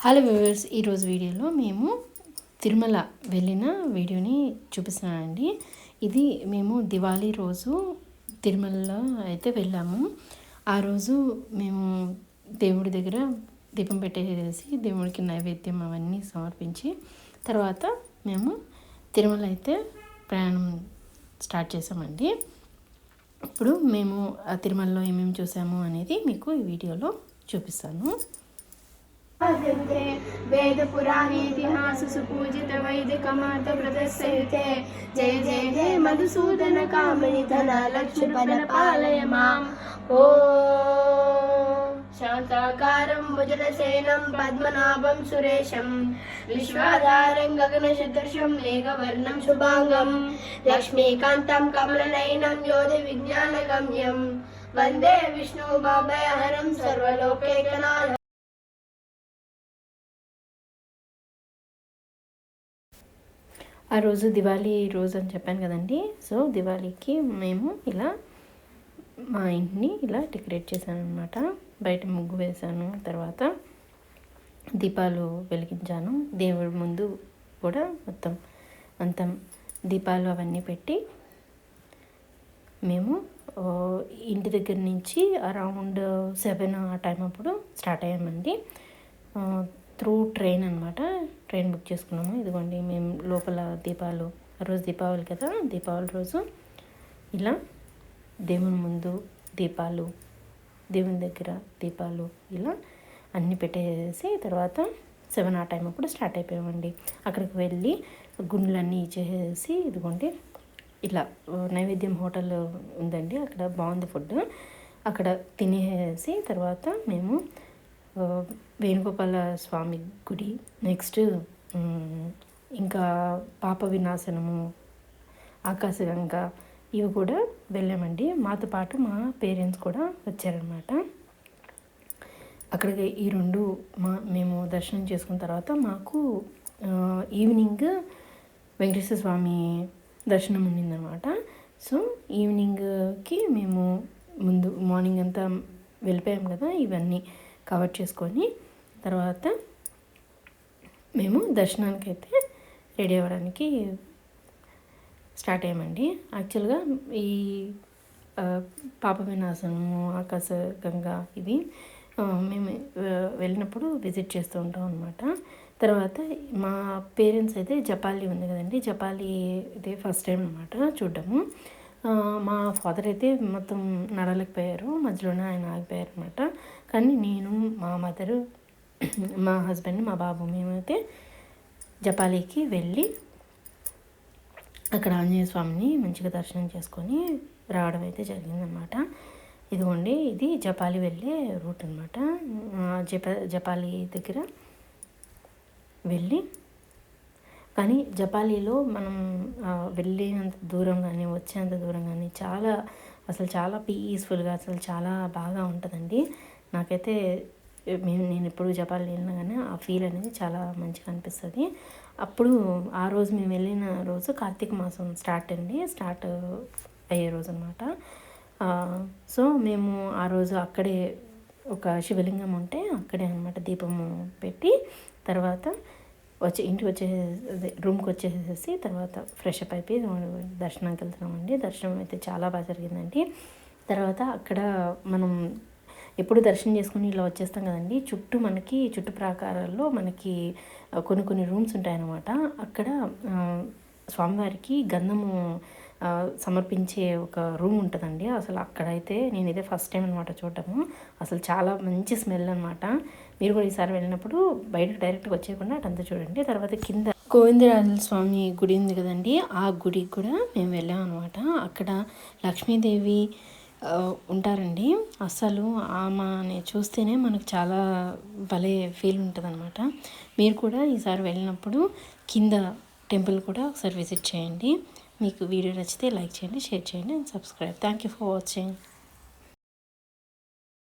Hello viewers, ఈరోజు వీడియోలో మేము తిరుమల వెళ్ళిన వీడియోని చూపిస్తున్నానండి. ఇది మేము దివాళీ రోజు తిరుమలలో అయితే వెళ్ళాము. ఆ రోజు మేము దేవుడి దగ్గర దీపం పెట్టేసి దేవుడికి నైవేద్యం అవన్నీ సమర్పించి తర్వాత మేము తిరుమల అయితే ప్రయాణం స్టార్ట్ చేసామండి. ఇప్పుడు మేము ఆ తిరుమలలో ఏమేమి చూసాము అనేది మీకు ఈ వీడియోలో చూపిస్తాను. वेद पुराणे इतिहास सुपूजित वैदिक मार्ग प्रदर्शयते जय जय हे मधुसूदन कामिनी धन लक्ष्मण पालय माम् ओ शान्ताकारं भुजगसेनं पद्मनाभं सुरेशं विश्वाधारं गगनसदृशं मेघवर्णं शुभांगं लक्ष्मीकान्तं कमलनयनं योधविज्ञानगम्यं वन्दे विष्णुभवभयहरं सर्वलोकैकनाथं. ఆ రోజు దివాళీ రోజు అని చెప్పాను కదండి. సో దివాళీకి మేము ఇలా మా ఇంటిని ఇలా డెకరేట్ చేశాను అనమాట. బయట ముగ్గు వేశాను, తర్వాత దీపాలు వెలిగించాను. దేవుడి ముందు కూడా మొత్తం దీపాలు అవన్నీ పెట్టి మేము ఇంటి దగ్గర నుంచి అరౌండ్ 7 ఆ టైం అప్పుడు స్టార్ట్ అయ్యామండి. త్రూ ట్రైన్ అనమాట. ట్రైన్ బుక్ చేసుకున్నాము. ఇదిగోండి మేము లోపల దీపాలు, ఆ రోజు దీపావళి కదా, దీపావళి రోజు ఇలా దేవుని ముందు దీపాలు, దేవుని దగ్గర దీపాలు ఇలా అన్నీ పెట్టేసి తర్వాత 7 ఆ టైం అప్పుడు స్టార్ట్ అయిపోయామండి. అక్కడికి వెళ్ళి గుండ్లన్నీ ఇచ్చేసి ఇదిగోండి ఇలా నైవేద్యం హోటల్ ఉందండి, అక్కడ బాగుంది ఫుడ్. అక్కడ తినేసి తర్వాత మేము వేణుగోపాల స్వామి గుడి, నెక్స్ట్ ఇంకా పాప వినాశనము, ఆకాశగంగా ఇవి కూడా వెళ్ళామండి. మాతో పాటు మా పేరెంట్స్ కూడా వచ్చారనమాట. అక్కడికి ఈ రెండు మేము దర్శనం చేసుకున్న తర్వాత మాకు ఈవినింగ్ వెంకటేశ్వర స్వామి దర్శనం ఉండిందనమాట. సో ఈవినింగ్కి మేము ముందు మార్నింగ్ అంతా వెళ్ళిపోయాం కదా, ఇవన్నీ కవర్ చేసుకొని తర్వాత మేము దర్శనానికి అయితే రెడీ అవ్వడానికి స్టార్ట్ అయ్యామండి. యాక్చువల్గా ఈ పాప వినాశనము, ఆకాశగంగా ఇవి మేము వెళ్ళినప్పుడు విజిట్ చేస్తూ ఉంటాం అనమాట. తర్వాత మా పేరెంట్స్ అయితే జపాలి ఉంది కదండి, జపాలి ఇదే ఫస్ట్ టైం అనమాట చూడడము. మా ఫాదర్ అయితే మొత్తం నడలేకపోయారు, మధ్యలోనే ఆయన ఆగిపోయారు అనమాట. కానీ నేను, మా మదరు, మా హస్బెండ్, మా బాబు మేమైతే జపాలికి వెళ్ళి అక్కడ ఆంజనేయ స్వామిని మంచిగా దర్శనం చేసుకొని రావడం అయితే జరిగిందనమాట. ఇదిగోండి ఇది జపాలి వెళ్ళే రూట్ అనమాట. జపాలి దగ్గర వెళ్ళి, కానీ జపాలీలో మనం వెళ్ళినంత దూరం కానీ వచ్చేంత దూరం కానీ చాలా పీస్ఫుల్గా చాలా బాగా ఉంటుందండి. నాకైతే నేను ఎప్పుడు జపాలి వెళ్ళినా కానీ ఆ ఫీల్ అనేది చాలా మంచిగా అనిపిస్తుంది. అప్పుడు ఆ రోజు మేము వెళ్ళిన రోజు కార్తీక మాసం స్టార్ట్ అయ్యే రోజు అనమాట. సో మేము ఆ రోజు అక్కడే ఒక శివలింగం ఉంటే అక్కడే అనమాట దీపము పెట్టి తర్వాత ఇంటికి రూమ్కి వచ్చేసేసి తర్వాత ఫ్రెష్ అప్ అయిపోయి దర్శనానికి వెళ్తున్నామండి. దర్శనం అయితే చాలా బాగా జరిగిందండి. తర్వాత అక్కడ మనం ఎప్పుడు దర్శనం చేసుకుని ఇలా వచ్చేస్తాం కదండి, చుట్టూ ప్రాకారాల్లో మనకి కొన్ని రూమ్స్ ఉంటాయన్నమాట. అక్కడ స్వామివారికి గంధము సమర్పించే ఒక రూమ్ ఉంటుందండి. అసలు అక్కడైతే నేనైతే ఫస్ట్ టైం అనమాట చూడటము. అసలు చాలా మంచి స్మెల్ అనమాట. మీరు కూడా ఈసారి వెళ్ళినప్పుడు బయటకు డైరెక్ట్గా వచ్చేయకుండా అటంతా చూడండి. తర్వాత కింద గోవిందరాజుల స్వామి గుడి ఉంది కదండి, ఆ గుడికి కూడా మేము వెళ్ళాం అనమాట. అక్కడ లక్ష్మీదేవి ఉంటారండి. అసలు ఆమెని చూస్తేనే మనకు చాలా భలే ఫీల్ ఉంటుంది అనమాట. మీరు కూడా ఈసారి వెళ్ళినప్పుడు కింద టెంపుల్ కూడా ఒకసారి విజిట్ చేయండి. మీకు వీడియో నచ్చితే లైక్ చేయండి, షేర్ చేయండి and subscribe. Thank you for watching.